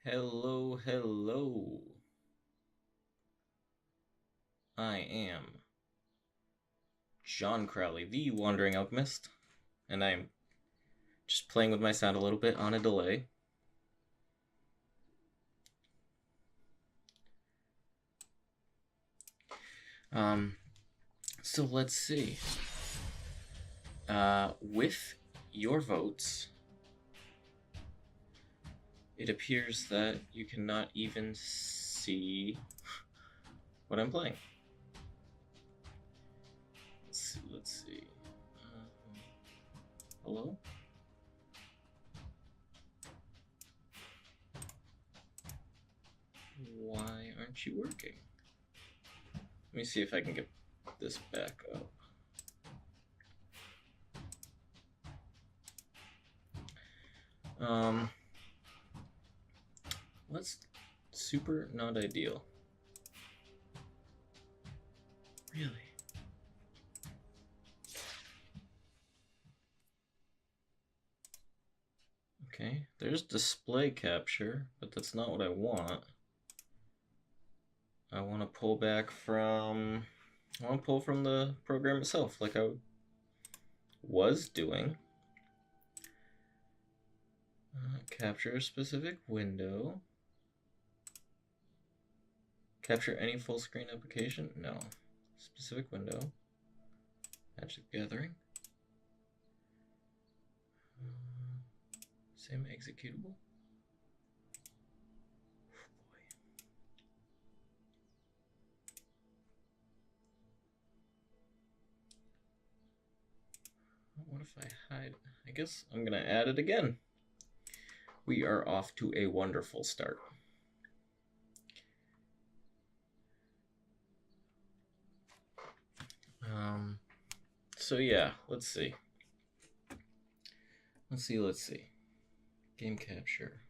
Hello, hello. I am John Crowley, the Wandering Alchemist, and I'm just playing with my sound a little bit on a delay. Um, so let's see. With your votes, it appears that you cannot even see what I'm playing. Let's see. Hello? Why aren't you working? Let me see if I can get this back up. What's super not ideal? Really? Okay, there's display capture, but that's not what I want. I want to pull from the program itself, like I was doing. Capture a specific window. Capture any full screen application? No. Specific window. Magic Gathering. Same executable. What if I hide? I guess I'm gonna add it again. We are off to a wonderful start. So yeah, let's see. Let's see. Game capture.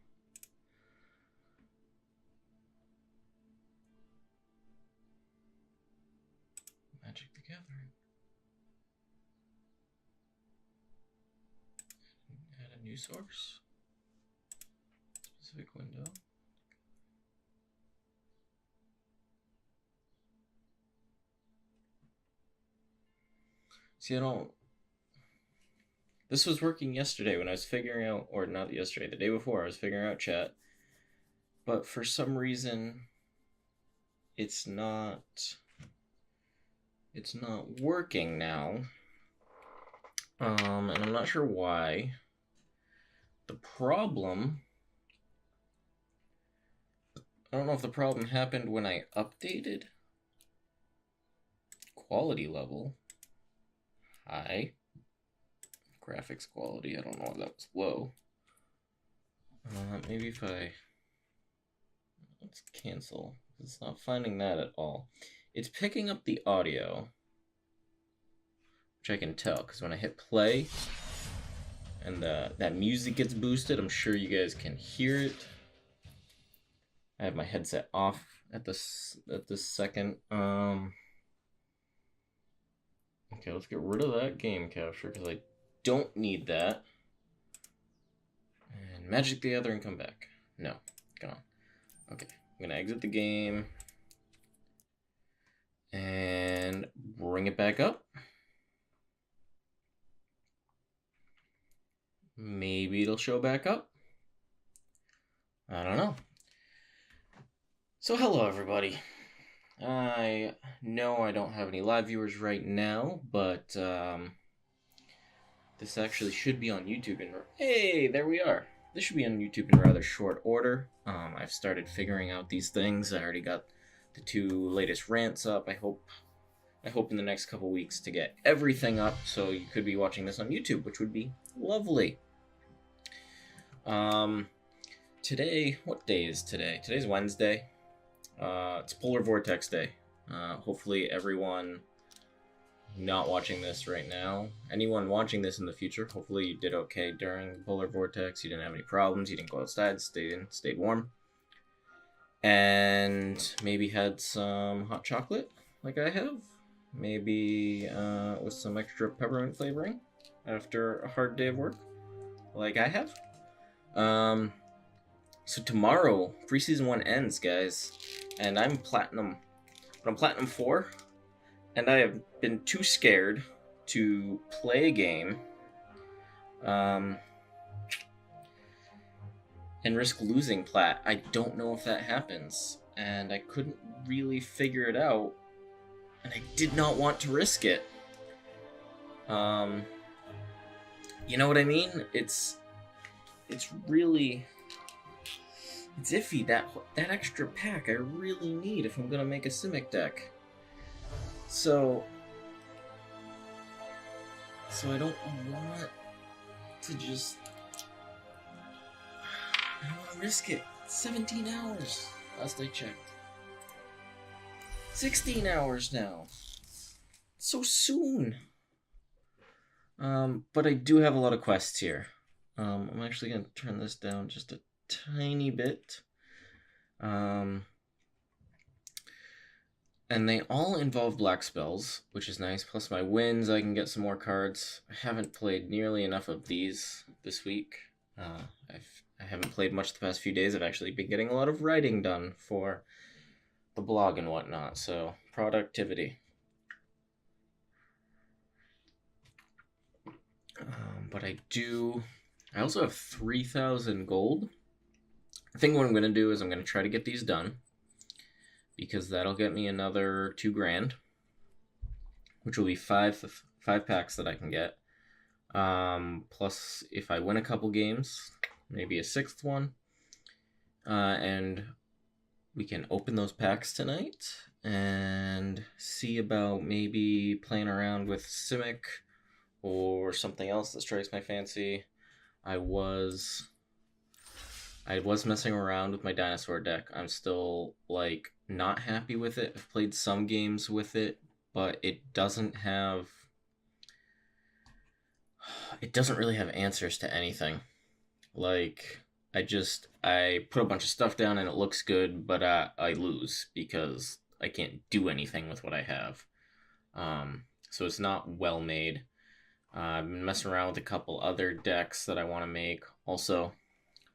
Magic the Gathering. Add a new source. Specific window. See, I don't. This was working yesterday when I was figuring out, or not yesterday, the day before, I was figuring out chat. But for some reason, it's not working now. And I'm not sure why. The problem, I don't know if the problem happened when I updated. Quality level, high. Graphics quality, I don't know if that was low. Maybe if let's cancel. It's not finding that at all. It's picking up the audio, which I can tell, because when I hit play and that music gets boosted, I'm sure you guys can hear it. I have my headset off at this second. Okay, let's get rid of that game capture, because I don't need that. And Magic the Gathering, come back. No, gone. Okay, I'm gonna exit the game and bring it back up. Maybe it'll show back up. I don't know. So hello everybody. I know I don't have any live viewers right now, but this actually should be on YouTube in... Hey, there we are. This should be on YouTube in rather short order. I've started figuring out these things. I already got the 2 latest rants up. I hope in the next couple weeks to get everything up, so you could be watching this on YouTube, which would be lovely. Today, what day is today? Today's Wednesday. It's Polar Vortex Day. Hopefully everyone not watching this right now, anyone watching this in the future, hopefully you did okay during the Polar Vortex. You didn't have any problems. You didn't go outside, stayed warm. And maybe had some hot chocolate, like I have. Maybe with some extra peppermint flavoring after a hard day of work, like I have. So tomorrow, preseason 1 ends, guys, and I'm platinum. But I'm platinum 4, and I have been too scared to play a game and risk losing plat. I don't know if that happens, and I couldn't really figure it out, and I did not want to risk it. You know what I mean? It's really, it's iffy. That extra pack I really need if I'm gonna make a Simic deck. So I don't want to just, I don't want to risk it. 17 hours last I checked. 16 hours now. So soon. But I do have a lot of quests here. I'm actually going to turn this down just a tiny bit. And they all involve black spells, which is nice. Plus my wins, I can get some more cards. I haven't played nearly enough of these this week. I haven't played much the past few days. I've actually been getting a lot of writing done for the blog and whatnot, so productivity. But I also have 3,000 gold. I think what I'm going to do is I'm going to try to get these done, because that'll get me another 2 grand, which will be five packs that I can get. Plus, if I win a couple games, maybe a 6th one. And we can open those packs tonight and see about maybe playing around with Simic or something else that strikes my fancy. I was messing around with my dinosaur deck. I'm still, like, not happy with it. I've played some games with it, but it doesn't really have answers to anything. Like, I put a bunch of stuff down and it looks good, but I lose because I can't do anything with what I have. So it's not well made. I've been messing around with a couple other decks that I want to make. Also,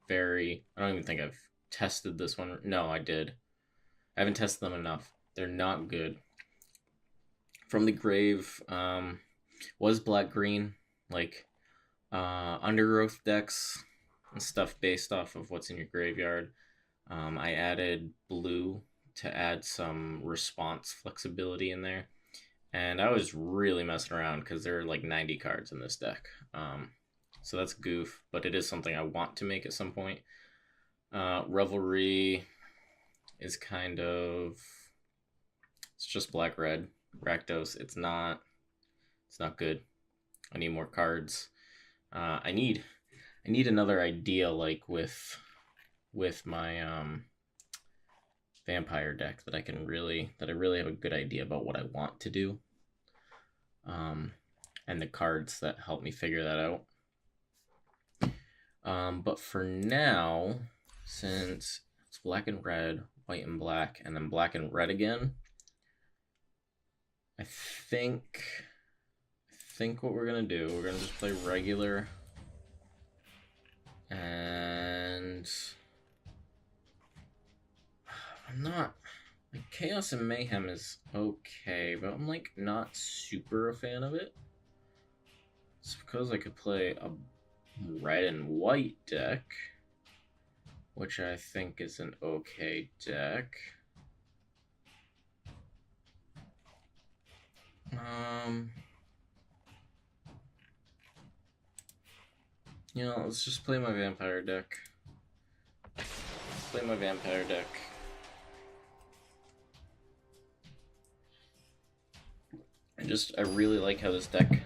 I don't even think I've tested this one. No, I did. I haven't tested them enough. They're not good. From the Grave was black-green, like undergrowth decks and stuff based off of what's in your graveyard. I added blue to add some response flexibility in there. And I was really messing around because there are like 90 cards in this deck. So that's goof, but it is something I want to make at some point. Revelry is it's just black-red. Rakdos, it's not good. I need more cards. I need another idea, like with my vampire deck that I really have a good idea about what I want to do. And the cards that help me figure that out. But for now, since it's black and red, white and black, and then black and red again, I think what we're gonna do, we're gonna just play regular, and like, Chaos and Mayhem is okay, but I'm like not super a fan of it. It's because I could play a red and white deck, which I think is an okay deck. You know, let's just play my vampire deck. I really like how this deck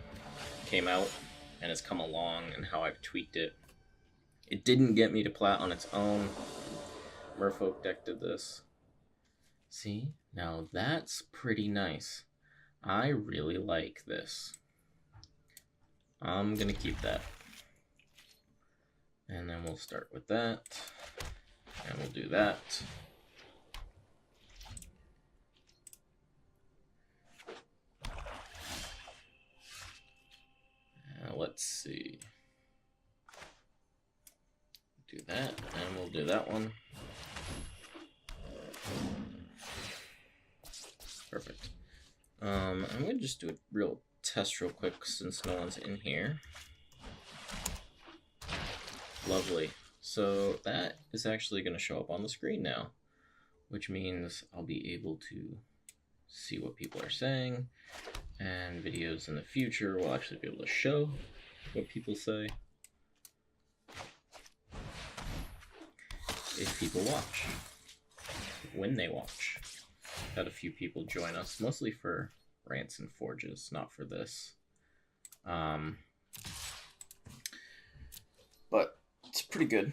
came out and has come along and how I've tweaked it. It didn't get me to plat on its own. Merfolk deck did this. See? Now that's pretty nice. I really like this. I'm gonna keep that. And then we'll start with that. And we'll do that. Let's see. Do that, and we'll do that one. Perfect. I'm gonna just do a real test real quick since no one's in here. Lovely. So that is actually gonna show up on the screen now, which means I'll be able to see what people are saying, and videos in the future will actually be able to show what people say if people watch, when they watch. Had a few people join us, mostly for rants and forges, not for this. But it's pretty good.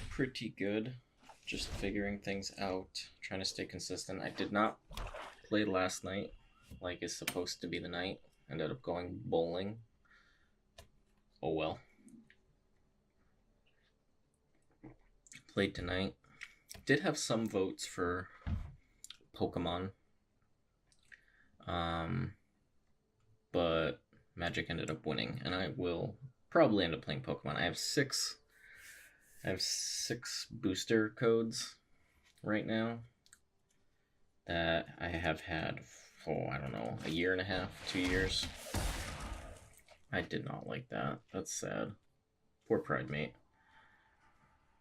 Pretty good. Just figuring things out, trying to stay consistent. I did not play last night like it's supposed to be the night. Ended up going bowling. Oh well. Played tonight. Did have some votes for Pokemon. But Magic ended up winning, and I will probably end up playing Pokemon. I have six booster codes right now that I have had for, I don't know, a year and a half, 2 years. I did not like that. That's sad. Poor Pride Mate.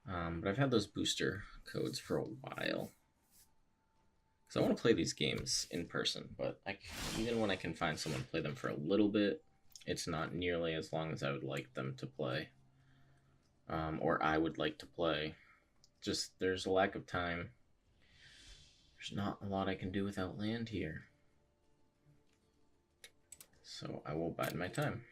But I've had those booster codes for a while. Because I want to play these games in person, but even when I can find someone to play them for a little bit, it's not nearly as long as I would like them to play. Or I would like to play. Just, there's a lack of time. There's not a lot I can do without land here. So I will bide my time.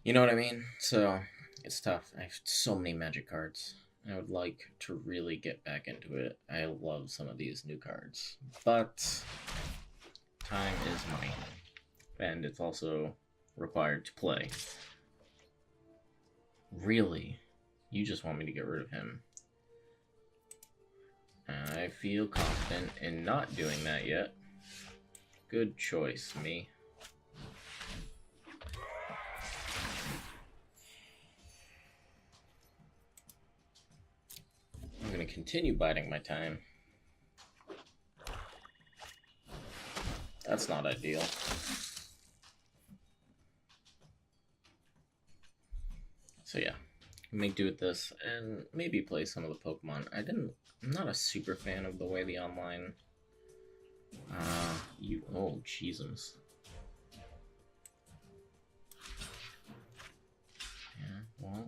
You know what I mean? So, it's tough. I have so many Magic cards. I would like to really get back into it. I love some of these new cards. But time is money. And it's also required to play. Really? You just want me to get rid of him? I feel confident in not doing that yet. Good choice, me. I'm going to continue biding my time. That's not ideal. So yeah, make do with this and maybe play some of the Pokemon. I'm not a super fan of the way the online oh jeezums. Yeah, well,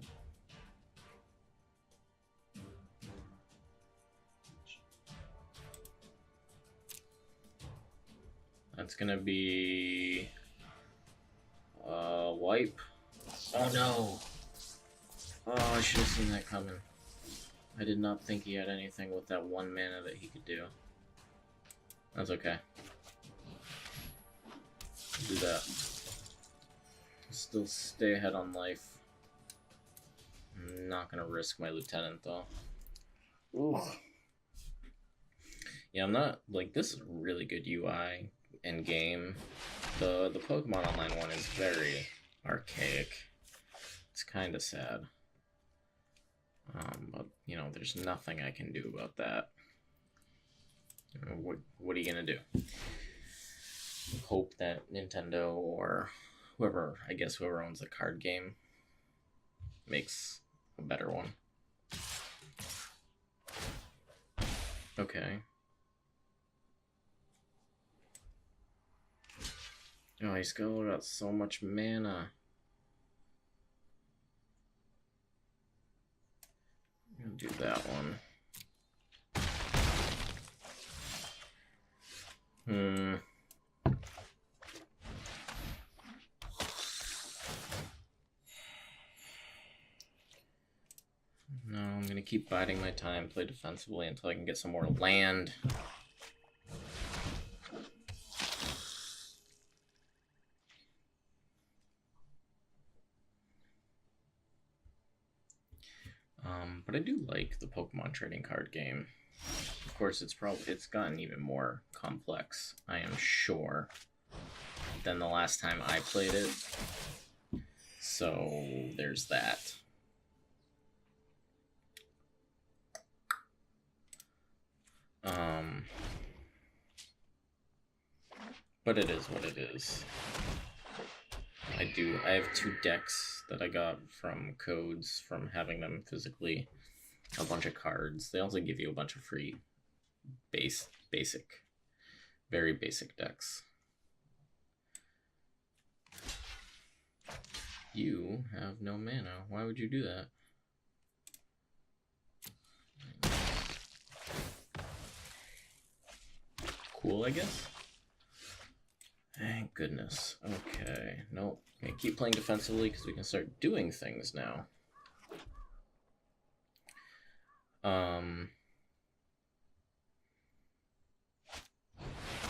that's gonna be wipe. Oh no. Oh, I should have seen that coming. I did not think he had anything with that 1 mana that he could do. That's okay. I'll do that. Still stay ahead on life. I'm not gonna risk my lieutenant though. Ooh. Yeah, I'm not, like, this is really good UI and game. The Pokemon Online one is very archaic. It's kind of sad. But, you know, there's nothing I can do about that. What are you gonna do? Hope that Nintendo or whoever owns the card game makes a better one. Okay. Oh, he's got so much mana. I'm gonna do that one. No, I'm gonna keep biding my time, play defensively until I can get some more land. But I do like the Pokemon trading card game. Of course, it's gotten even more complex, I am sure, than the last time I played it. So there's that. Um, but it is what it is. I have 2 decks that I got from codes from having them physically. A bunch of cards. They also give you a bunch of free very basic decks. You have no mana. Why would you do that? Cool, I guess? Thank goodness. Okay. Nope. Okay, keep playing defensively because we can start doing things now.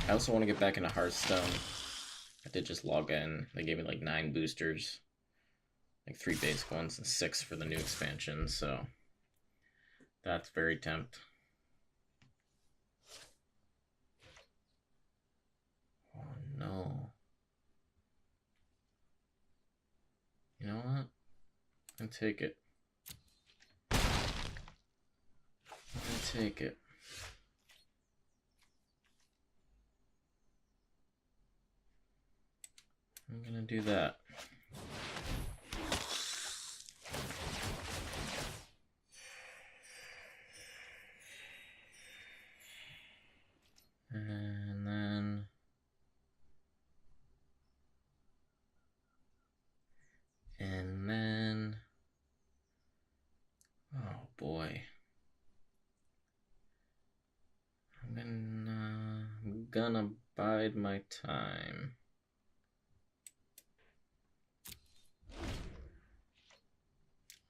I also want to get back into Hearthstone. I did just log in. They gave me like 9 boosters. Like 3 basic ones and 6 for the new expansion, so that's very tempt. Oh no. You know what? I'll take it. I'll take it. I'm gonna do that. And then, oh boy. I'm gonna bide my time.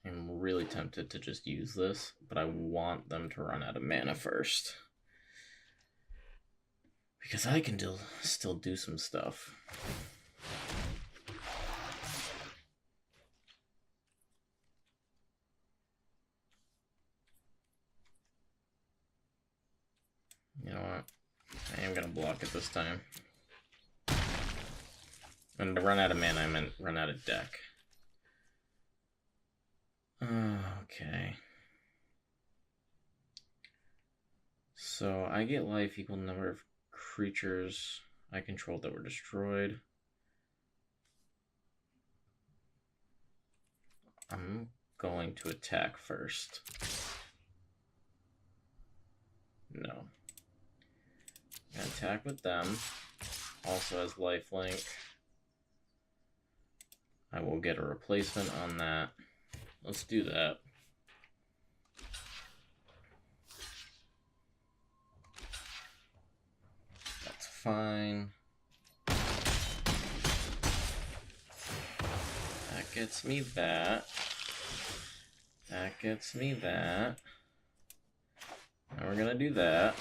I'm really tempted to just use this, but I want them to run out of mana first. Because I can still do some stuff. You know what? I am gonna block it this time. And to run out of mana, I meant run out of deck. Okay. So I get life equal number of creatures I controlled that were destroyed. I'm going to attack first. No. I'm gonna attack with them. Also has lifelink. I will get a replacement on that. Let's do that. That's fine. That gets me that. That gets me that. Now we're gonna do that.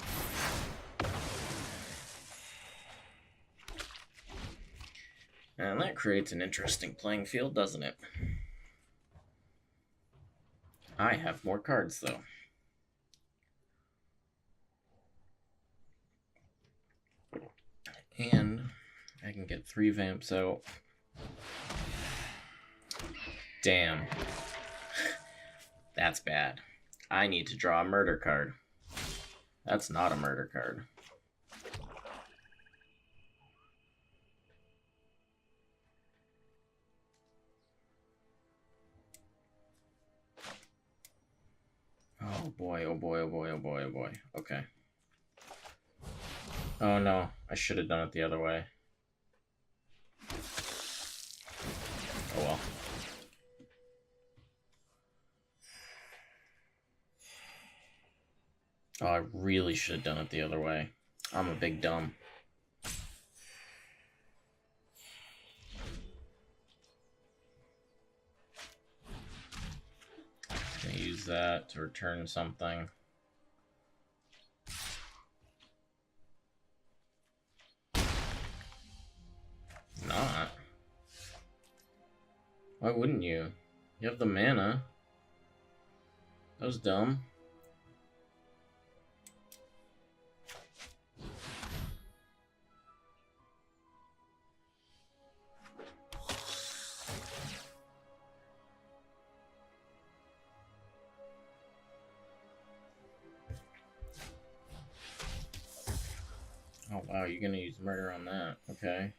And that creates an interesting playing field, doesn't it? I have more cards, though. And I can get 3 vamps out. Damn. That's bad. I need to draw a murder card. That's not a murder card. Oh boy, oh boy, oh boy, oh boy, oh boy. Okay. Oh no, I should have done it the other way. Oh well. Oh, I really should have done it the other way. I'm a big dumb. I'm gonna use that to return something. Not. Why wouldn't you? You have the mana. That was dumb. Oh wow, you're gonna use murder on that. Okay.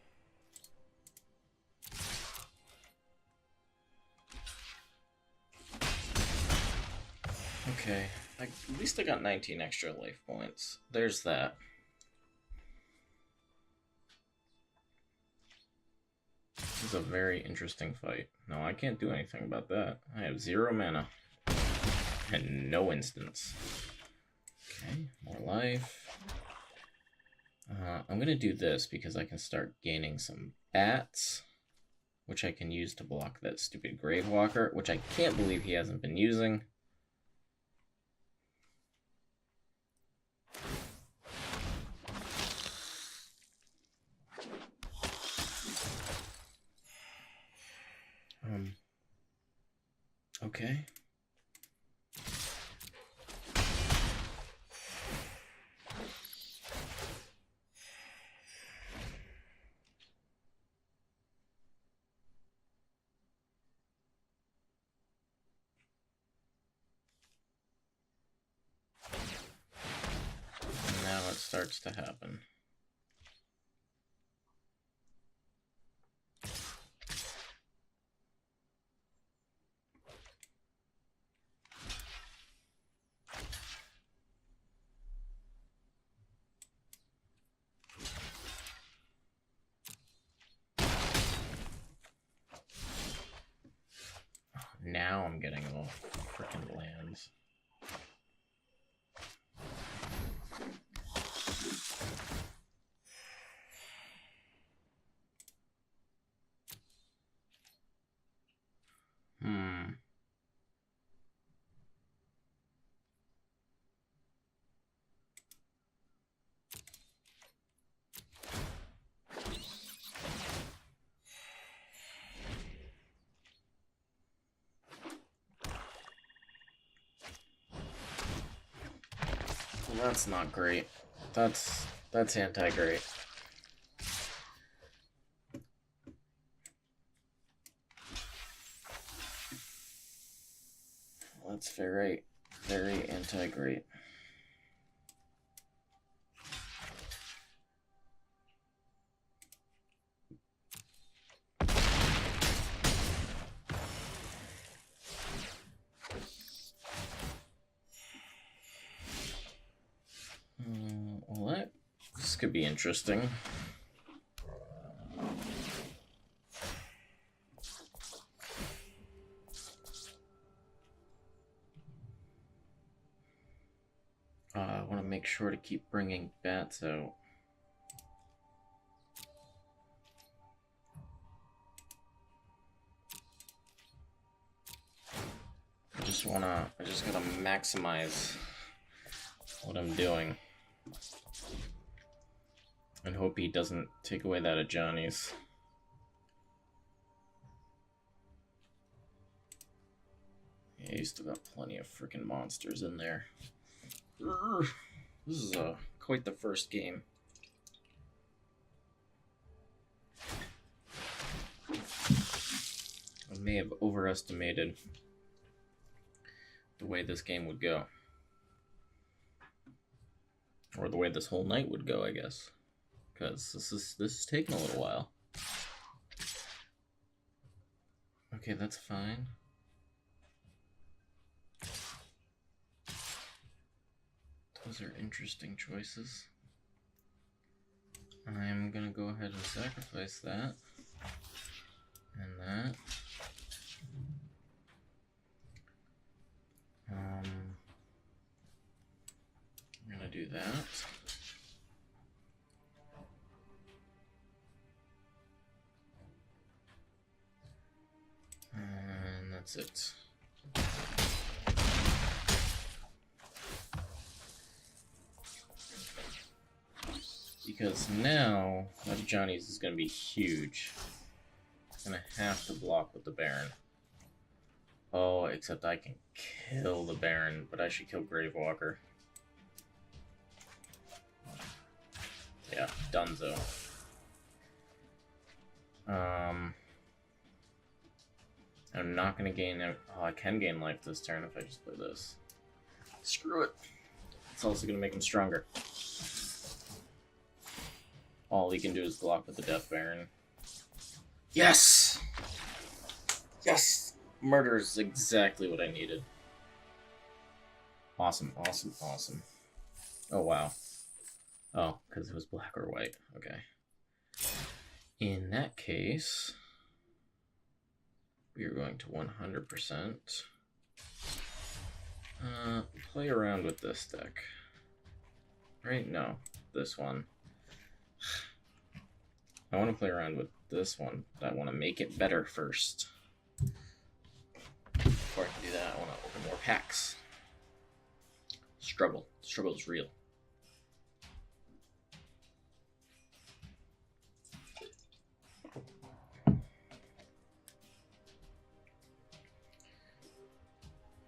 Okay. At least I got 19 extra life points. There's that. This is a very interesting fight. No, I can't do anything about that. I have 0 mana. And no instance. Okay, more life. I'm gonna do this because I can start gaining some bats, which I can use to block that stupid Gravewalker, which I can't believe he hasn't been using. Okay. And now it starts to happen. Now I'm getting all freaking lands. Well, that's not great. That's anti-great. Well, that's very anti-great. Well, this could be interesting. I want to make sure to keep bringing bats out. I just gotta maximize what I'm doing. And hope he doesn't take away that of Johnny's. Yeah, he's still got plenty of freaking monsters in there. This is quite the first game. I may have overestimated the way this game would go. Or the way this whole night would go, I guess. Because this is taking a little while. Okay, that's fine. Those are interesting choices. I'm gonna go ahead and sacrifice that. And that. I'm gonna do that. And that's it. Because now, that Johnny's is going to be huge. I'm going to have to block with the Baron. Oh, except I can kill the Baron, but I should kill Gravewalker. Yeah, donezo. I'm not going to gain... Oh, I can gain life this turn if I just play this. Screw it. It's also going to make him stronger. All he can do is block with the Death Baron. Yes! Yes! Murder is exactly what I needed. Awesome, awesome, awesome. Oh, wow. Oh, because it was black or white. Okay. In that case, we are going to 100% play around with this deck. Right? No, this one. I want to play around with this one, but I want to make it better first. Before I can do that, I want to open more packs. Struggle. Struggle is real.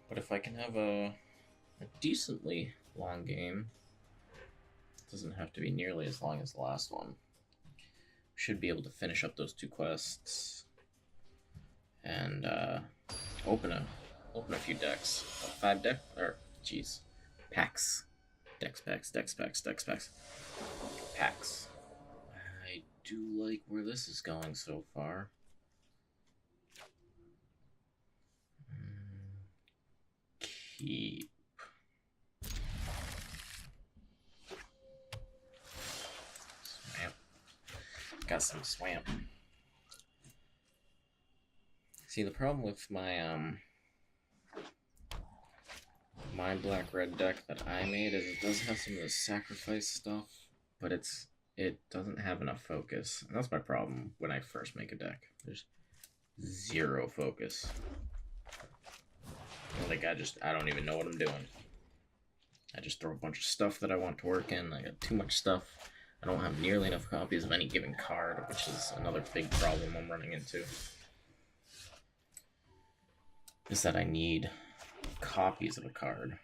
But if I can have a decently long game, it doesn't have to be nearly as long as the last one. Should be able to finish up those 2 quests and open a few decks. 5 deck or jeez, packs, decks, packs. I do like where this is going so far. Keep. Swamp. Got some swamp. See, the problem with my my black-red deck that I made is it does have some of the sacrifice stuff, but it doesn't have enough focus. And that's my problem when I first make a deck. There's 0 focus. Like, I don't even know what I'm doing. I just throw a bunch of stuff that I want to work in. I got too much stuff. I don't have nearly enough copies of any given card, which is another big problem I'm running into. Is that I need copies of a card.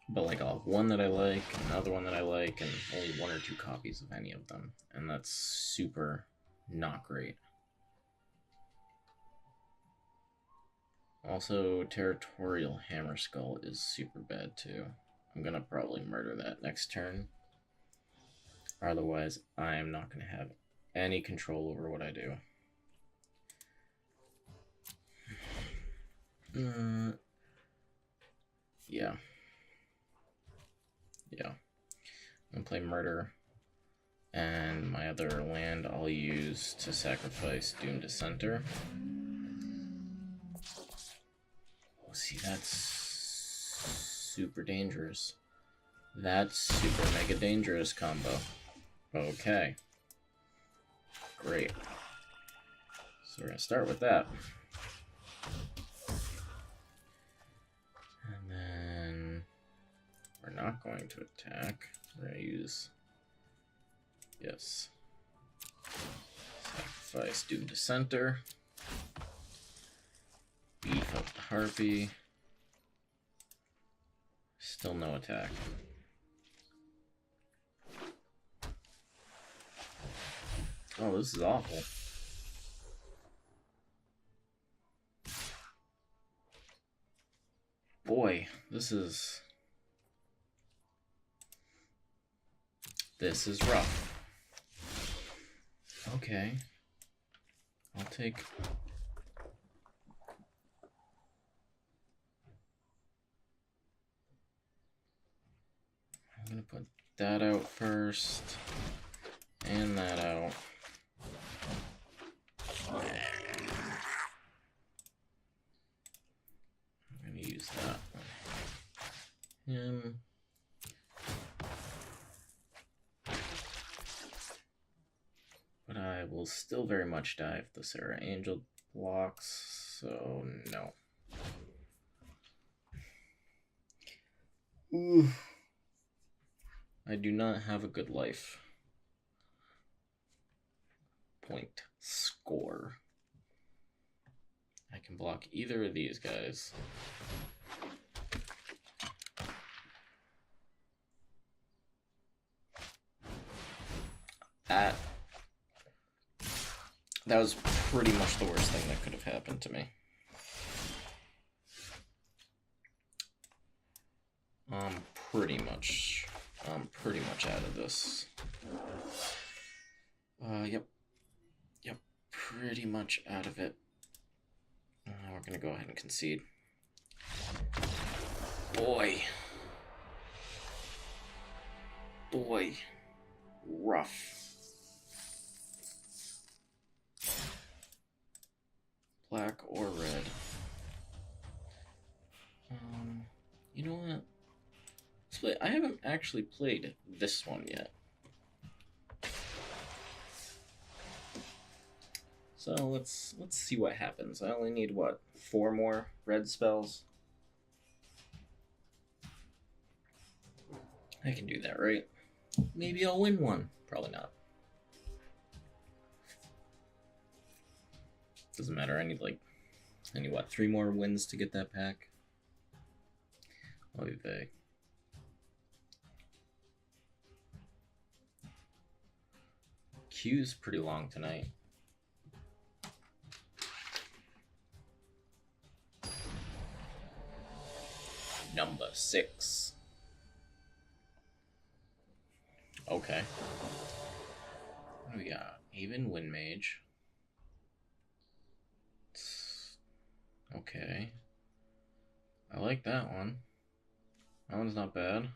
But like I'll have one that I like, another one that I like, and only 1 or 2 copies of any of them. And that's super not great. Also, Territorial Hammer Skull is super bad too. I'm gonna probably murder that next turn. Otherwise, I am not gonna have any control over what I do. Yeah. I'm gonna play Murder. And my other land I'll use to sacrifice Doom Dissenter. See, that's super dangerous. That's super mega dangerous combo. Okay. Great. So we're gonna start with that. And then we're not going to attack. We're gonna use, yes, sacrifice Doom Dissenter. Beef up the Harpy. Still no attack. Oh, this is awful. Boy, this is rough. Okay. I'll take... I'm gonna put that out first, and that out. I'm gonna use that one. Him. But I will still very much die if the Sarah Angel blocks, so no. Ooh. I do not have a good life. Point score. I can block either of these guys. That was pretty much the worst thing that could have happened to me. I'm pretty much out of this. Yep. Yep. Pretty much out of it. We're gonna go ahead and concede. Boy. Boy. Rough. Black or red. You know what? Let's play. I haven't actually played this one yet. So let's see what happens. I only need what, 4 more red spells? I can do that, right? Maybe I'll win one. Probably not. Doesn't matter. I need what, 3 more wins to get that pack? I'll be vague. Queue's pretty long tonight. Number 6. Okay. What do we got? Even Wind Mage. Okay. I like that one. That one's not bad.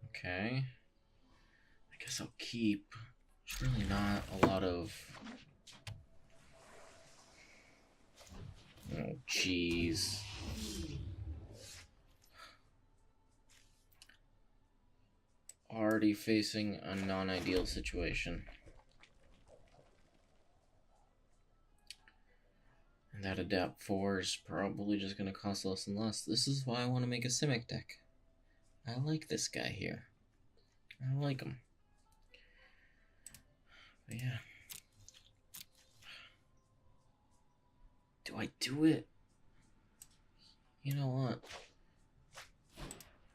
Okay. I guess I'll keep. There's really not a lot of... Oh, jeez. Already facing a non-ideal situation. And that Adapt 4 is probably just going to cost less and less. This is why I want to make a Simic deck. I like this guy here. I like him. But yeah. Do I do it? You know what?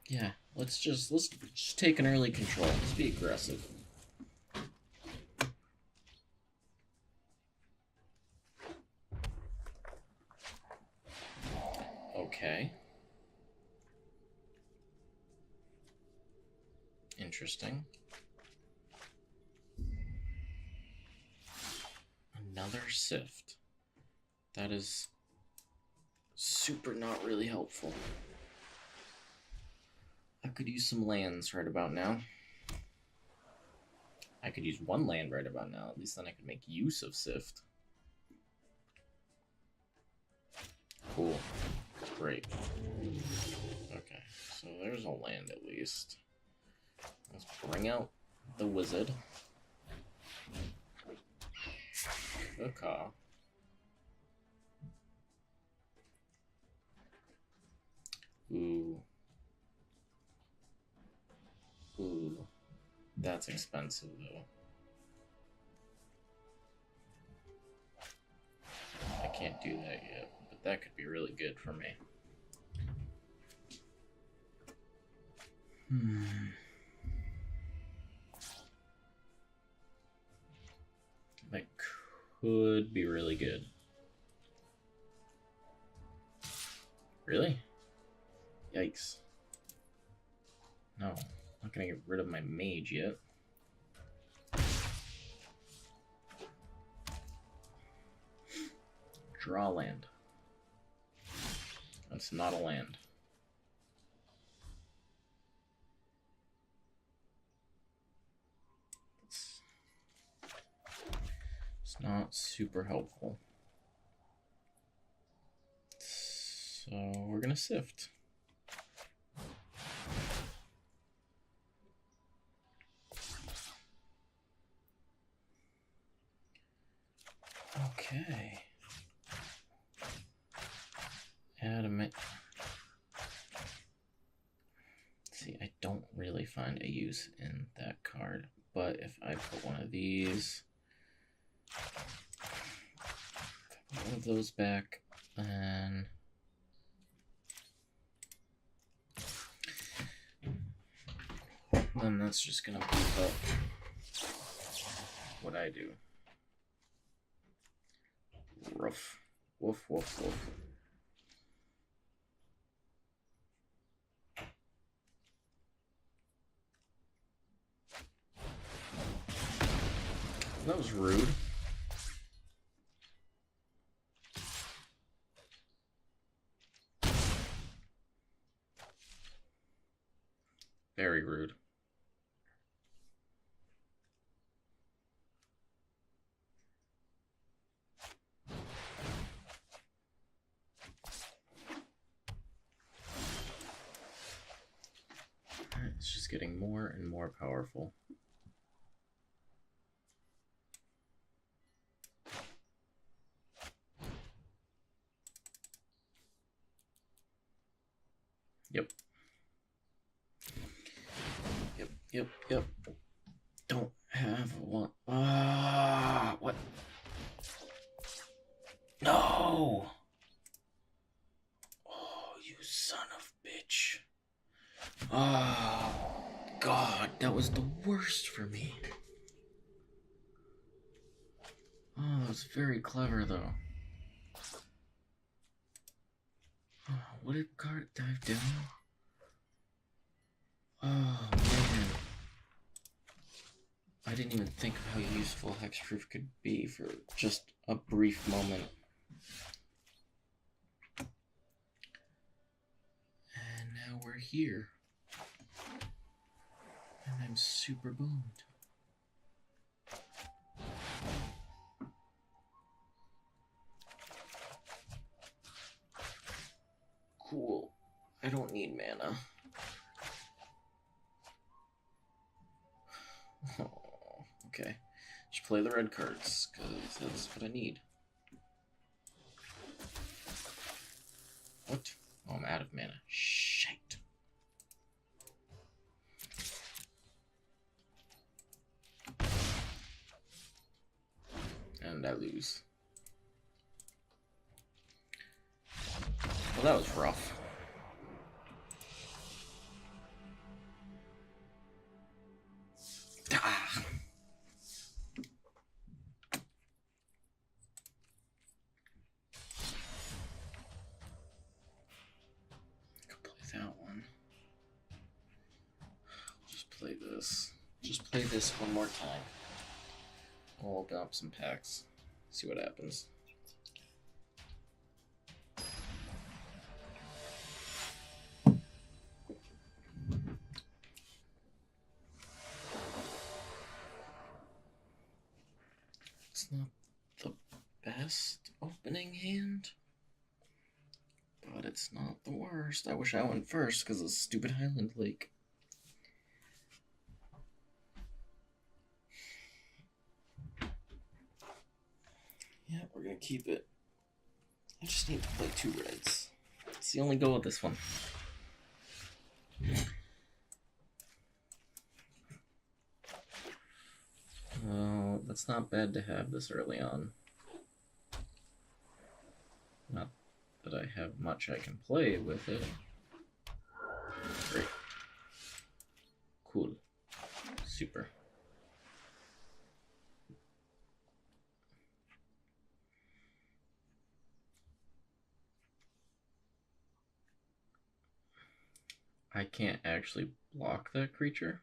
Yeah, let's just take an early control. Let's be aggressive. Okay. Interesting. Another Sift. That is super not really helpful. I could use some lands right about now. I could use 1 land right about now. At least then I could make use of Sift. Cool. Great. Okay, so there's a land at least. Let's bring out the wizard. Okay. Ooh. Ooh. That's expensive, though. I can't do that yet, but that could be really good for me. That could be really good. Really? Yikes. No, I'm not gonna get rid of my mage yet. Draw land. That's not a land. It's not super helpful. So we're gonna sift. Okay. Add a See, I don't really find a use in that card, but if I put one of these, one of those back, then that's just gonna beef up what I do. Rough. Woof, woof, woof. That was rude. Very rude. It's just getting more and more powerful. Yep. Yep. Don't have one. Ah, what? No! Oh, you son of a bitch. Oh, God, that was the worst for me. Oh, that was very clever, though. Oh, what did card dive down? Oh, man. I didn't even think of how useful Hexproof could be for just a brief moment. And now we're here. And I'm super bummed. Cool. I don't need mana. Oh, okay. Just play the red cards, because that's what I need. What? Oh, I'm out of mana. Shite. And I lose. Well, that was rough. Ah. Could play that one. Just play this. Just play this one more time. I'll open up some packs. See what happens. It's not the best opening hand, but it's not the worst. I wish I went first because of stupid Highland Lake. Yeah, we're gonna keep it. I just need to play 2 reds. It's the only goal with this one. Well, that's not bad to have this early on. Not that I have much I can play with it. Great. Cool. Super. I can't actually block that creature.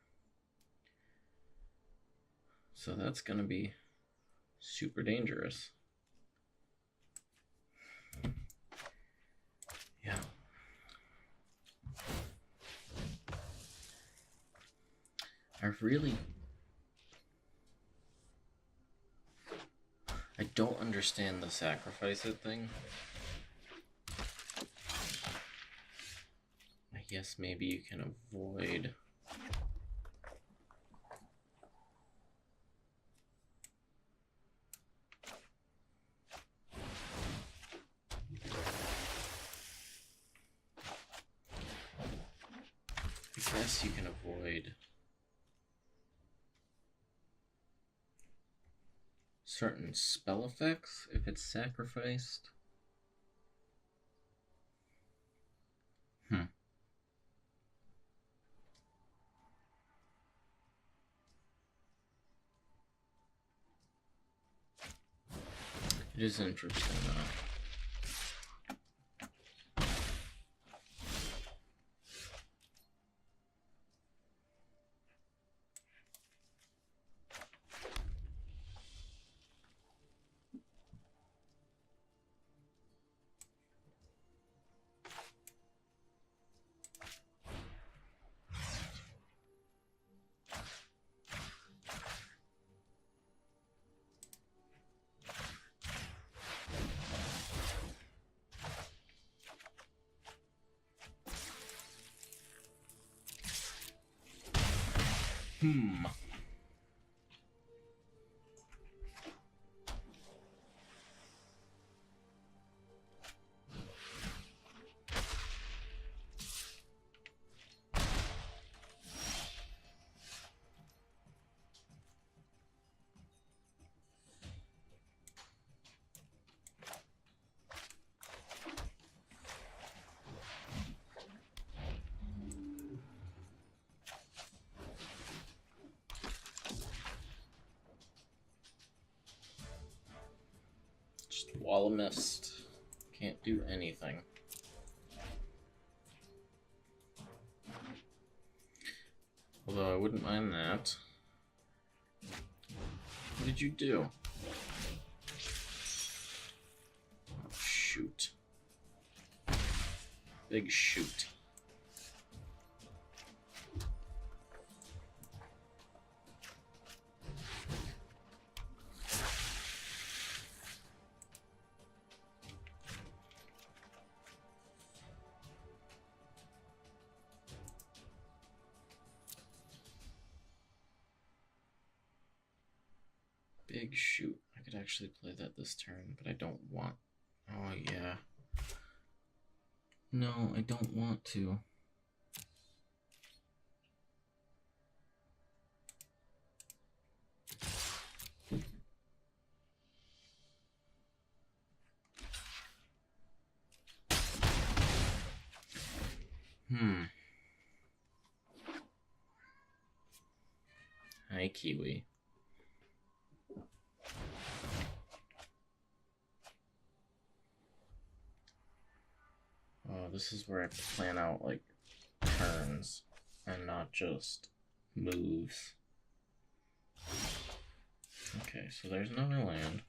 So that's gonna be super dangerous. Yeah. I don't understand the sacrifice it thing. I guess maybe you can avoid. I guess you can avoid certain spell effects if it's sacrificed. It is interesting though. Hmm. Wall of mist. Can't do anything. Although I wouldn't mind that. What did you do? Oh, shoot. Big shoot. Big shoot. I could actually play that this turn, but I don't want. Oh, yeah. No, I don't want to. Hi, Kiwi. Oh, this is where I plan out, like, turns and not just moves. Okay, so there's another land.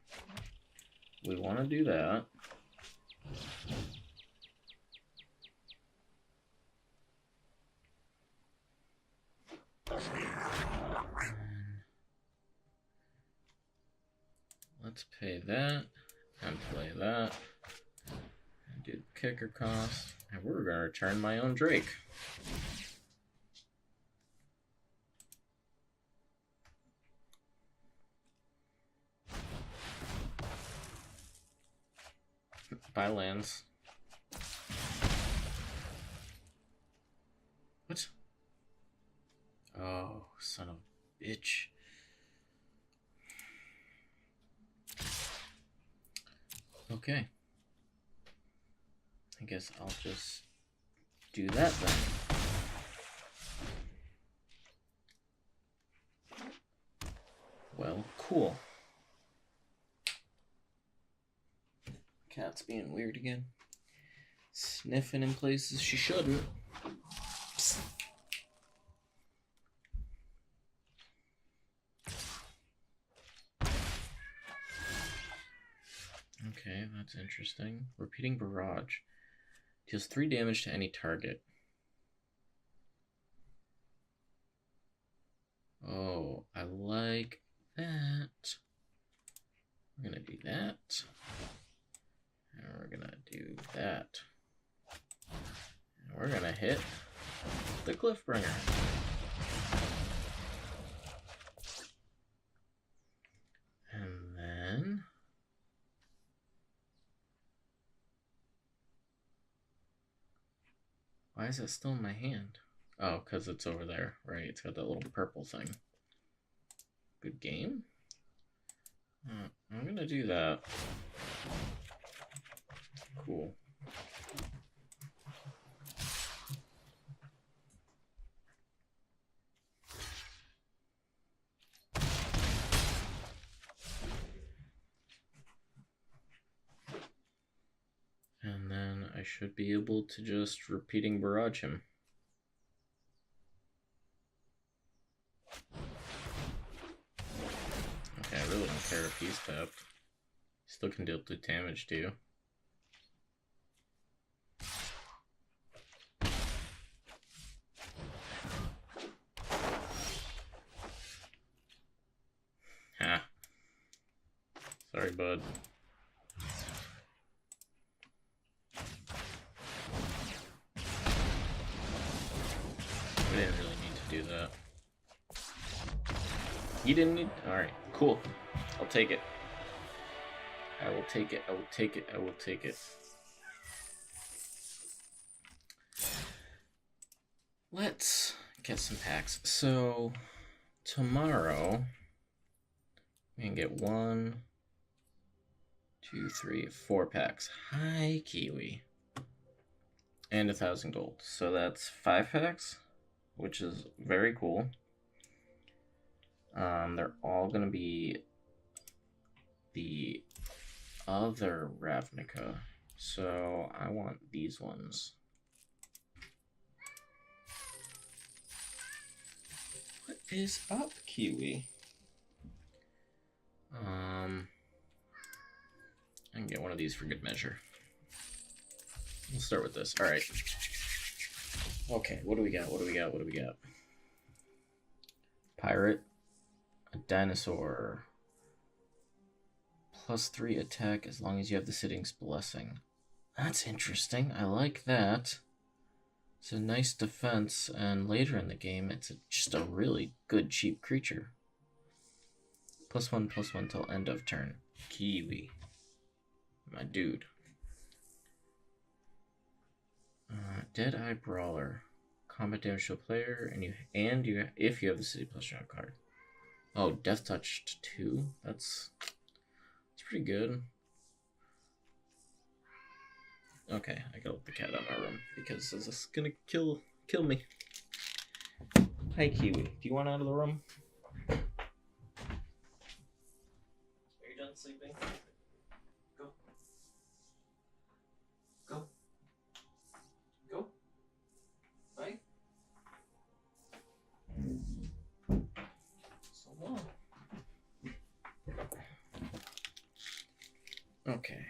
We want to do that. Let's pay that and play that and do the kicker cost, and we're gonna return my own Drake. Buy lands. What? Oh, son of a bitch. Okay. I guess I'll just do that then. Well, cool. Cat's being weird again. Sniffing in places she shouldn't. Psst. Okay, that's interesting. Repeating barrage. Deals 3 damage to any target. Oh, I like that. We're gonna do that. And we're gonna do that. And we're gonna hit the Cliffbringer. And then why is it still in my hand? Oh, because it's over there, right? It's got that little purple thing. Good game. I'm gonna do that. Cool. And then I should be able to just repeating barrage him. Okay, I really don't care if he's tapped. He still can deal 2 damage to you. Ha. Sorry, bud. We didn't really need to do that. You didn't need... Alright, cool. I'll take it. I will take it. I will take it. I will take it. Let's get some packs. So, tomorrow, we can get 1, 2, 3, 4 packs. Hi, Kiwi. And 1,000 gold. So that's 5 packs, which is very cool. They're all going to be the other Ravnica. So I want these ones. What is up, Kiwi? I can get one of these for good measure. We'll start with this. All right. Okay, what do we got? What do we got? What do we got? Pirate, a dinosaur, +3 attack as long as you have the Sitting's Blessing. That's interesting. I like that. It's a nice defense, and later in the game, it's just a really good cheap creature. +1/+1 till end of turn. Kiwi. My dude. Deadeye Brawler. Combat damage to a player, and you if you have the City Plus Shop card. Oh, Death Touch 2. That's pretty good. Okay, I gotta let the cat out of my room because this is gonna kill me. Hi, Kiwi. Do you want out of the room? Are you done sleeping? Go. Go. Go. Bye. So long. Okay.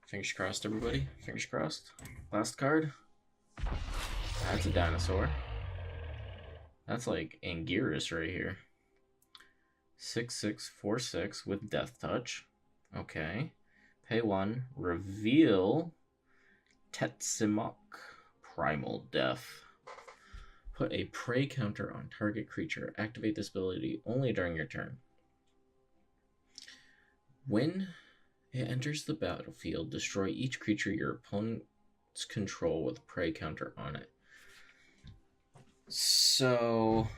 Fingers crossed, everybody. Fingers crossed. Last card. That's a dinosaur. That's like Anguirus right here. 6/6/4/6 with Death Touch. Okay. Pay 1. Reveal Tetsimok. Primal Death. Put a prey counter on target creature. Activate this ability only during your turn. When it enters the battlefield, destroy each creature your opponents control with a prey counter on it. So...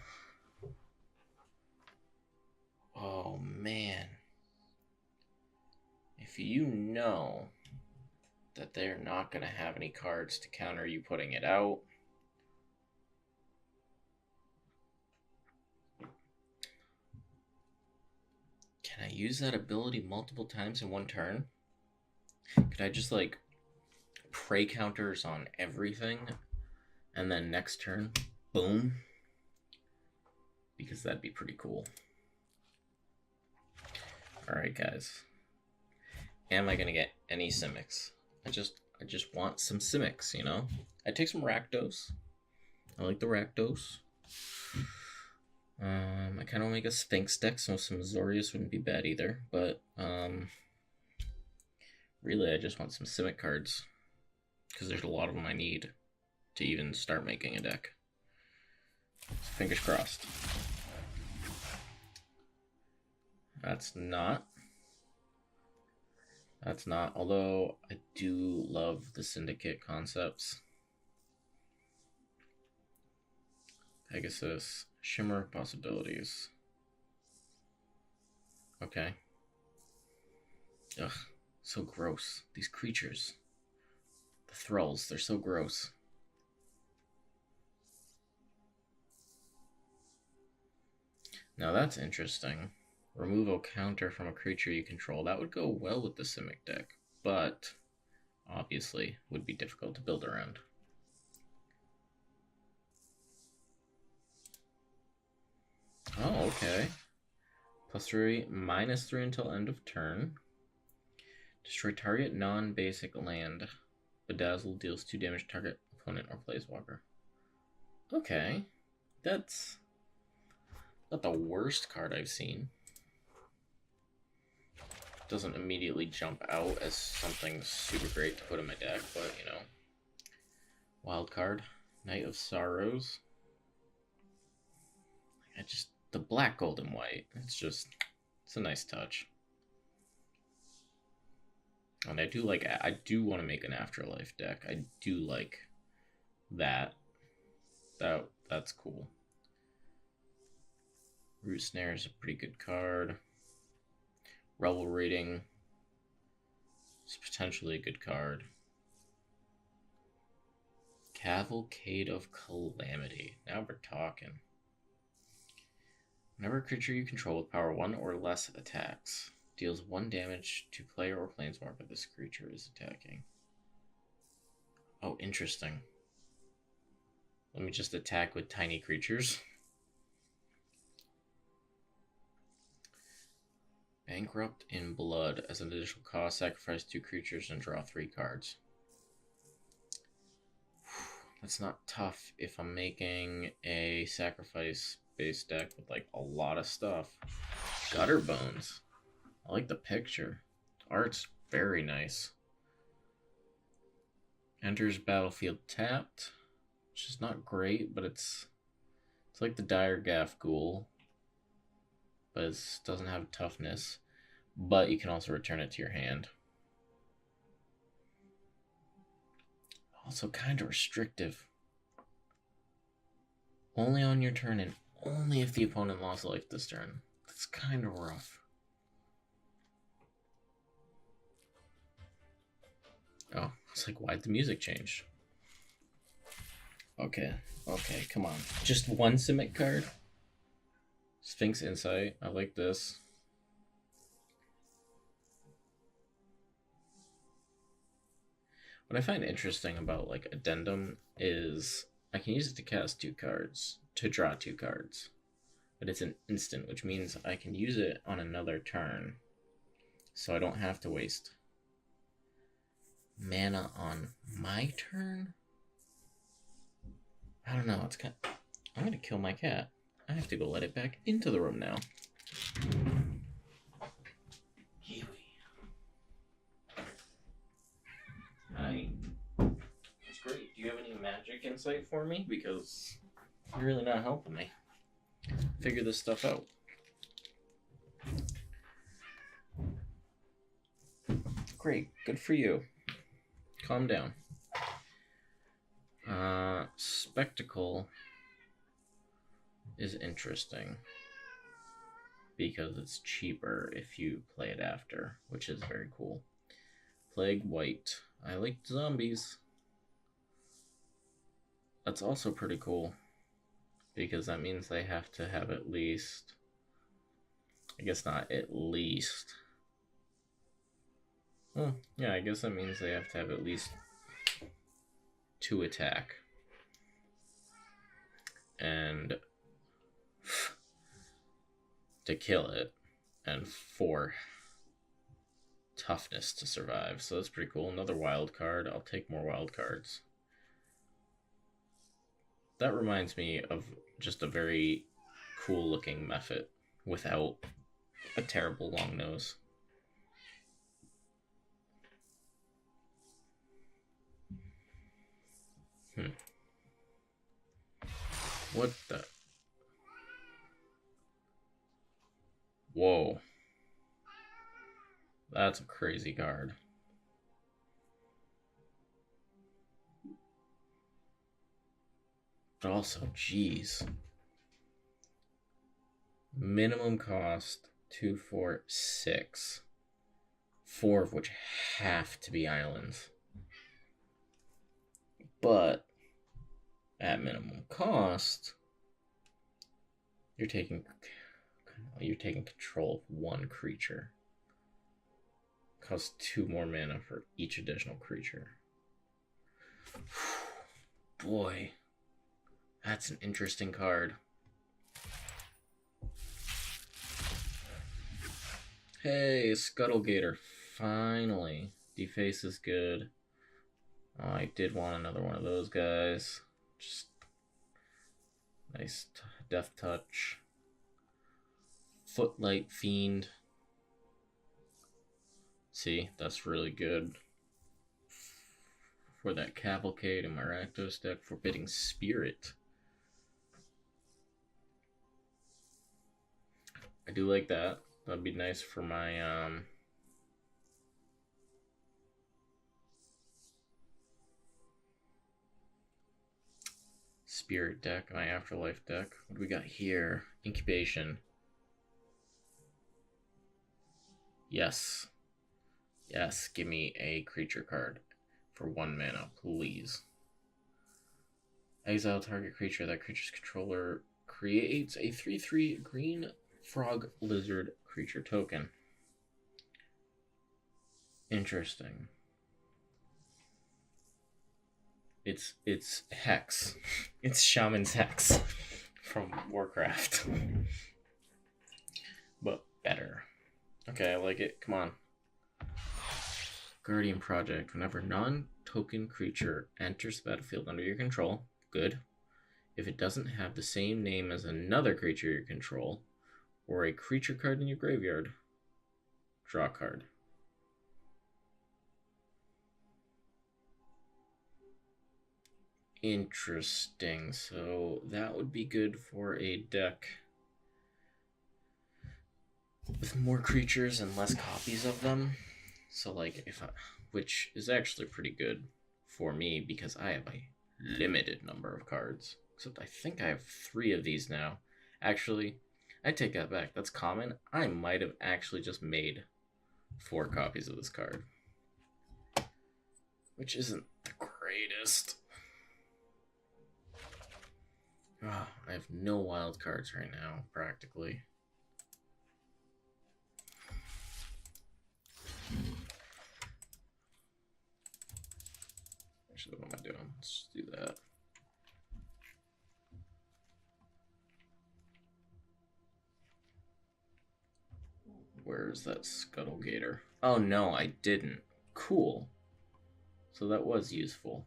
Oh, man. If you know that they're not going to have any cards to counter you putting it out, can I use that ability multiple times in one turn? Could I just, like, prey counters on everything, and then next turn, boom? Because that'd be pretty cool. Alright, guys. Am I gonna get any Simics? I just want some Simics, you know? I'd take some Rakdos. I like the Rakdos. I kind of make a Sphinx deck, so some Azorius wouldn't be bad either. But, really, I just want some Simic cards. Because there's a lot of them I need to even start making a deck. So fingers crossed. That's not. Although, I do love the Syndicate concepts. Pegasus. Shimmer Possibilities. Okay. Ugh. So gross. These creatures. The thralls, they're so gross. Now that's interesting. Remove a counter from a creature you control. That would go well with the Simic deck, but obviously would be difficult to build around. Oh, okay. +3, -3 until end of turn. Destroy target non-basic land. Bedazzle deals 2 damage to target opponent or Planeswalker. Okay. That's not the worst card I've seen. Doesn't immediately jump out as something super great to put in my deck, but, you know. Wild card. Knight of Sorrows. the black, gold, and white. It's a nice touch. And I do want to make an Afterlife deck. I do like that. That's cool. Root Snare is a pretty good card. Rebel Rating is potentially a good card. Cavalcade of Calamity. Now we're talking. Whenever a creature you control with power 1 or less attacks, deals 1 damage to player or planeswalker this creature is attacking. Oh, interesting. Let me just attack with tiny creatures. Bankrupt in Blood. As an additional cost, sacrifice 2 creatures and draw 3 cards. That's not tough if I'm making a sacrifice-based deck with like a lot of stuff. Gutter Bones. I like the picture. Art's very nice. Enters battlefield tapped, which is not great, but it's like the Dire Gaff Ghoul, but it doesn't have toughness. But you can also return it to your hand. Also kind of restrictive. Only on your turn and only if the opponent lost life this turn. That's kind of rough. Oh, it's like, why'd the music change? Okay, come on. Just one Simic card? Sphinx Insight, I like this. What I find interesting about like Addendum is I can use it to cast 2 cards, to draw 2 cards. But it's an instant, which means I can use it on another turn. So I don't have to waste mana on my turn? I don't know, it's kind of... I'm gonna kill my cat. I have to go let it back into the room now. Kiwi. Hi. That's great. Do you have any magic insight for me? Because you're really not helping me figure this stuff out. Great. Good for you. Calm down. Spectacle is interesting because it's cheaper if you play it after, which is very cool. Plague White. I like zombies. That's also pretty cool because that means they have to have at least, I guess not at least. Well, yeah, I guess that means they have to have at least 2 attack. And to kill it, and 4 toughness to survive. So that's pretty cool. Another wild card. I'll take more wild cards. That reminds me of just a very cool looking Mephit without a terrible long nose. What the? Whoa. That's a crazy card. But also, geez. Minimum cost 2, 4, 6. 4 of which have to be islands. But at minimum cost, you're taking control of 1 creature. Costs 2 more mana for each additional creature. Boy, that's an interesting card. Hey, Scuttlegator, finally. Deface is good. Oh, I did want another one of those guys. Just nice Death Touch. Footlight Fiend. See, that's really good for that Cavalcade and my Rakdos deck. Forbidding Spirit. I do like that. That'd be nice for my spirit deck, my afterlife deck. What do we got here? Incubation. Yes. Yes, give me a creature card for 1 mana, please. Exile target creature. That creature's controller creates a 3/3 green frog lizard creature token. Interesting. It's Hex. It's Shaman's Hex from Warcraft. But better. Okay, I like it. Come on. Guardian Project. Whenever non-token creature enters the battlefield under your control, good. If it doesn't have the same name as another creature you control, or a creature card in your graveyard, draw a card. Interesting. So that would be good for a deck with more creatures and less copies of them. So like which is actually pretty good for me because I have a limited number of cards. Except I think I have 3 of these now. Actually, I take that back. That's common. I might have actually just made 4 copies of this card, which isn't the greatest. Oh, I have no wild cards right now, practically. Actually, what am I doing? Let's do that. Where's that Scuttle Gator? Oh no, I didn't. Cool. So that was useful.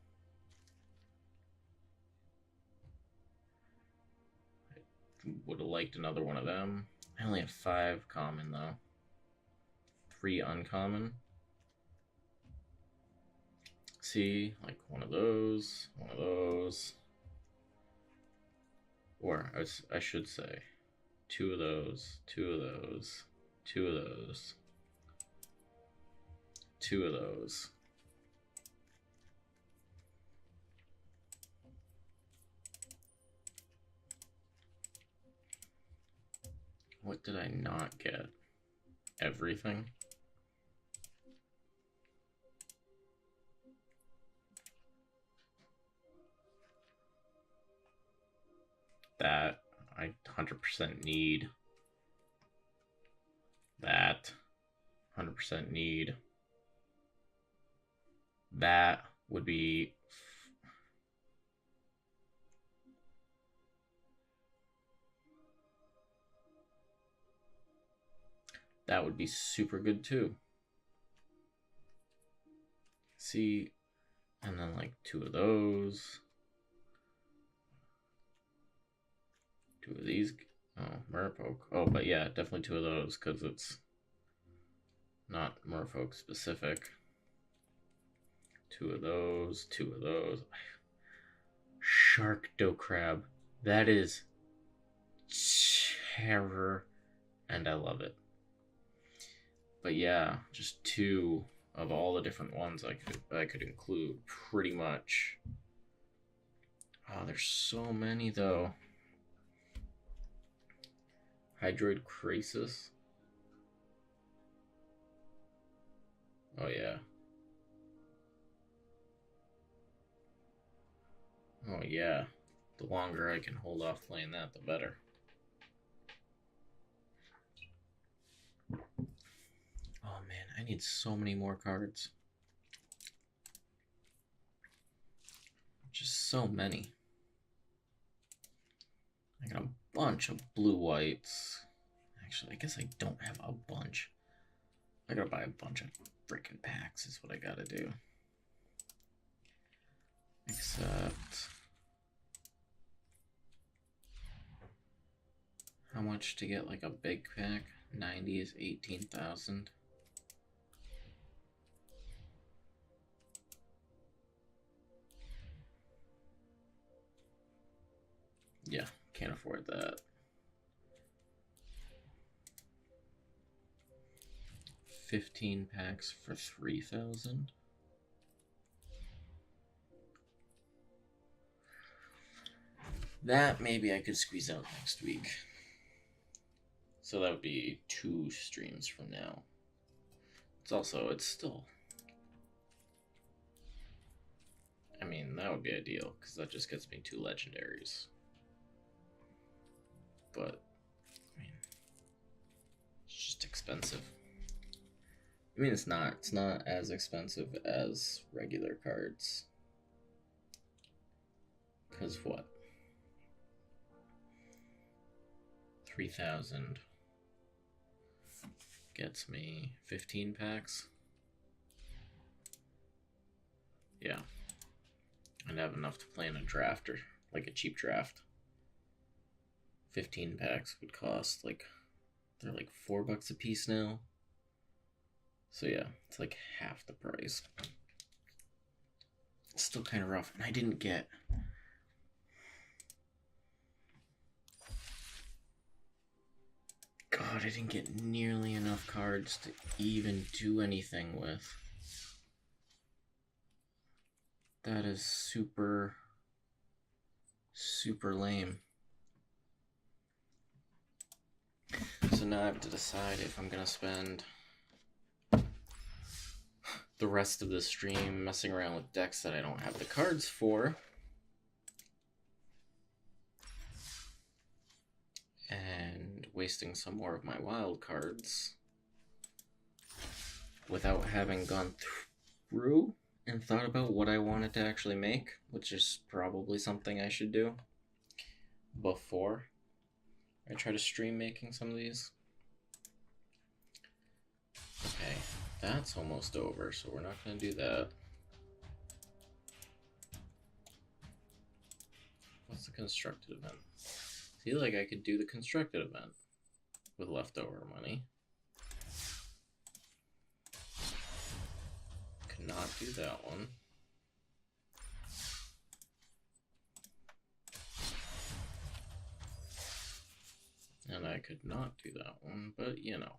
Would have liked another one of them. I only have 5 common though. 3 uncommon. See, like one of those, one of those. Or I should say 2 of those, 2 of those, 2 of those, 2 of those. What did I not get? Everything? That I 100% need. That 100% need. That would be super good too. See, and then like 2 of those. 2 of these. Oh, Merfolk. Oh, but yeah, definitely 2 of those because it's not Merfolk specific. 2 of those. 2 of those. Shark Doe Crab. That is terror, and I love it. But yeah, just 2 of all the different ones I could include, pretty much. Oh, there's so many though. Hydroid Krasis. Oh yeah. Oh yeah. The longer I can hold off playing that, the better. Oh man, I need so many more cards. Just so many. I got a bunch of blue whites. Actually, I guess I don't have a bunch. I gotta buy a bunch of freaking packs is what I gotta do. Except, how much to get like a big pack? 90 is 18,000. Yeah, can't afford that. 15 packs for 3,000. That maybe I could squeeze out next week. So that would be 2 streams from now. It's still... I mean, that would be ideal, because that just gets me 2 legendaries. But, I mean, it's just expensive. I mean, it's not as expensive as regular cards. Because what? 3,000 gets me 15 packs. Yeah. I'd have enough to play in a draft, or like a cheap draft. 15 packs would cost like, they're like $4 a piece now. So yeah, it's like half the price. It's still kind of rough. And I didn't get... God, I didn't get nearly enough cards to even do anything with. That is super, super lame. So now I have to decide if I'm gonna spend the rest of the stream messing around with decks that I don't have the cards for, and wasting some more of my wild cards without having gone through and thought about what I wanted to actually make, which is probably something I should do before I try to stream making some of these. Okay, that's almost over, so we're not going to do that. What's the constructed event? I feel like I could do the constructed event with leftover money. Could not do that one. And I could not do that one, but you know.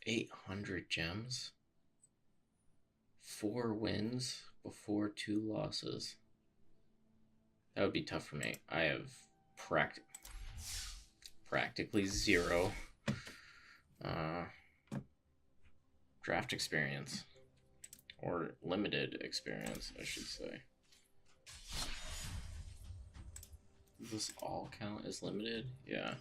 800 gems. 4 wins before 2 losses. That would be tough for me. I have practically 0 draft experience. Or limited experience, I should say. Does this all count as limited? Yeah.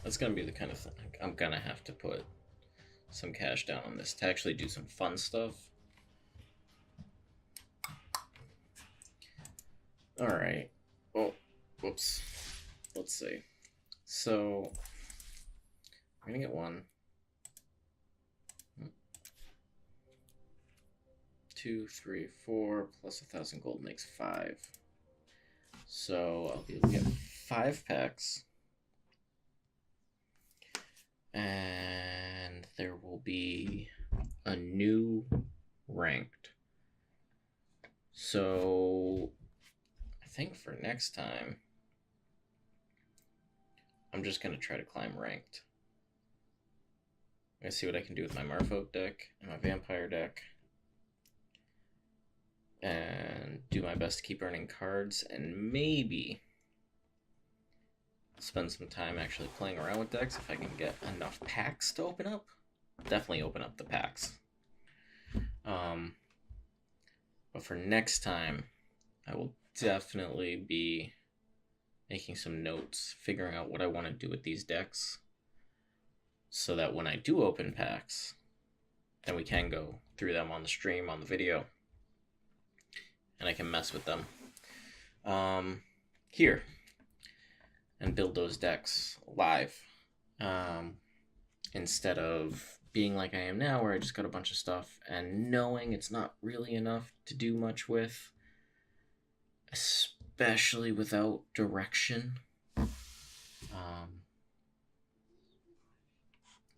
That's gonna be the kind of thing. I'm gonna have to put some cash down on this to actually do some fun stuff. Alright. Oh, whoops. Let's see. So, I'm gonna get 1, 2, 3, 4, plus 1,000 gold makes 5. So I'll be able to get 5 packs. And there will be a new ranked. So I think for next time, I'm just going to try to climb ranked. I'm going to see what I can do with my Merfolk deck and my Vampire deck. And do my best to keep earning cards, and maybe spend some time actually playing around with decks if I can get enough packs to open up. Definitely open up the packs. But for next time, I will definitely be making some notes, figuring out what I want to do with these decks, so that when I do open packs, then we can go through them on the stream, on the video, and I can mess with them here and build those decks live, instead of being like I am now, where I just got a bunch of stuff and knowing it's not really enough to do much with, especially without direction.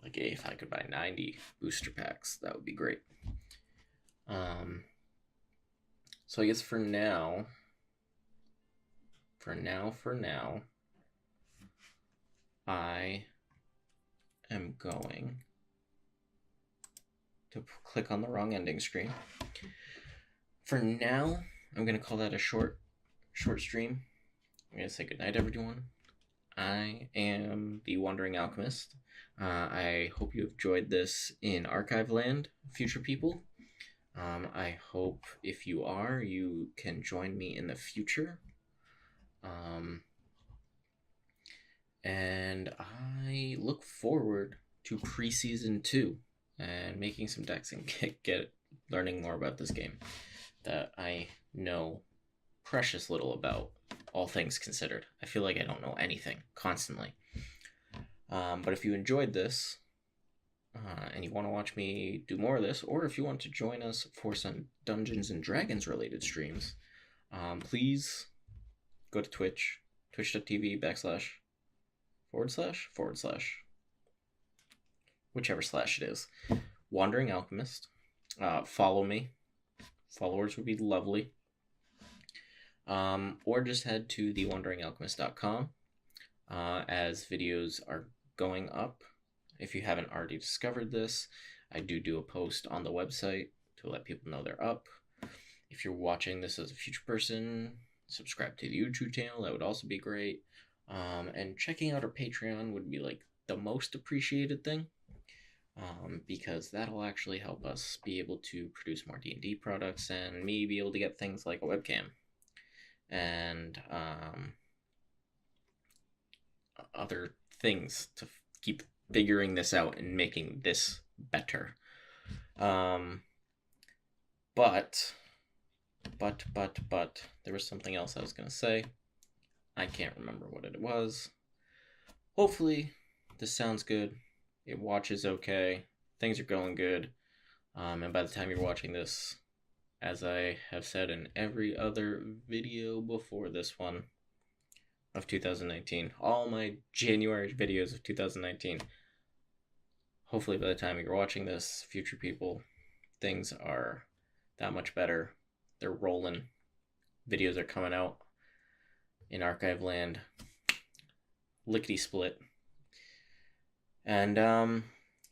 Like, if I could buy 90 booster packs, that would be great. So I guess for now, for now, I am going to click on the wrong ending screen. For now, I'm going to call that a short stream. I'm going to say goodnight, everyone. I am the Wandering Alchemist. I hope you enjoyed this in Archive Land, future people. I hope if you are, you can join me in the future. And I look forward to preseason 2 and making some decks and get learning more about this game that I know precious little about, all things considered. I feel like I don't know anything constantly. But if you enjoyed this and you want to watch me do more of this, or if you want to join us for some Dungeons and Dragons related streams, please go to Twitch, twitch.tv/ whichever slash it is, Wandering Alchemist. Follow me. Followers would be lovely. Or just head to thewanderingalchemist.com as videos are going up. If you haven't already discovered this, I do a post on the website to let people know they're up. If you're watching this as a future person, subscribe to the YouTube channel. That would also be great. And checking out our Patreon would be like the most appreciated thing, because that'll actually help us be able to produce more D&D products and me be able to get things like a webcam and other things to keep figuring this out and making this better. But there was something else I was going to say. I can't remember what it was. Hopefully this sounds good. It watches okay. Things are going good. And by the time you're watching this, as I have said in every other video before this one of 2019, all my January videos of 2019, hopefully by the time you're watching this, future people, things are that much better. They're rolling. Videos are coming out in Archive Land. Lickety split. And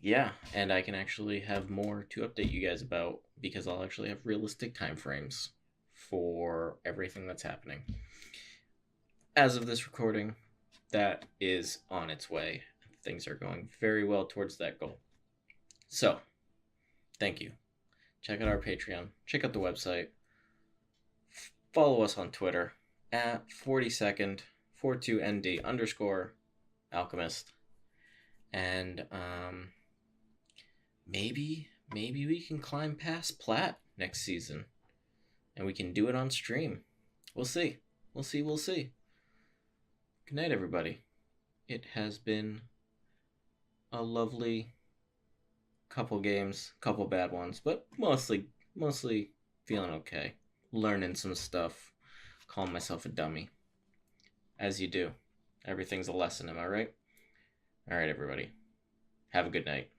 yeah, and I can actually have more to update you guys about, because I'll actually have realistic time frames for everything that's happening. As of this recording, that is on its way. Things are going very well towards that goal. So, thank you. Check out our Patreon. Check out the website. Follow us on Twitter at 42nd 42nd_alchemist. And maybe we can climb past Plat next season, and we can do it on stream. We'll see. Good night, everybody. It has been a lovely couple games, couple bad ones, but mostly feeling okay. Learning some stuff, calling myself a dummy. As you do. Everything's a lesson, am I right? All right, everybody. Have a good night.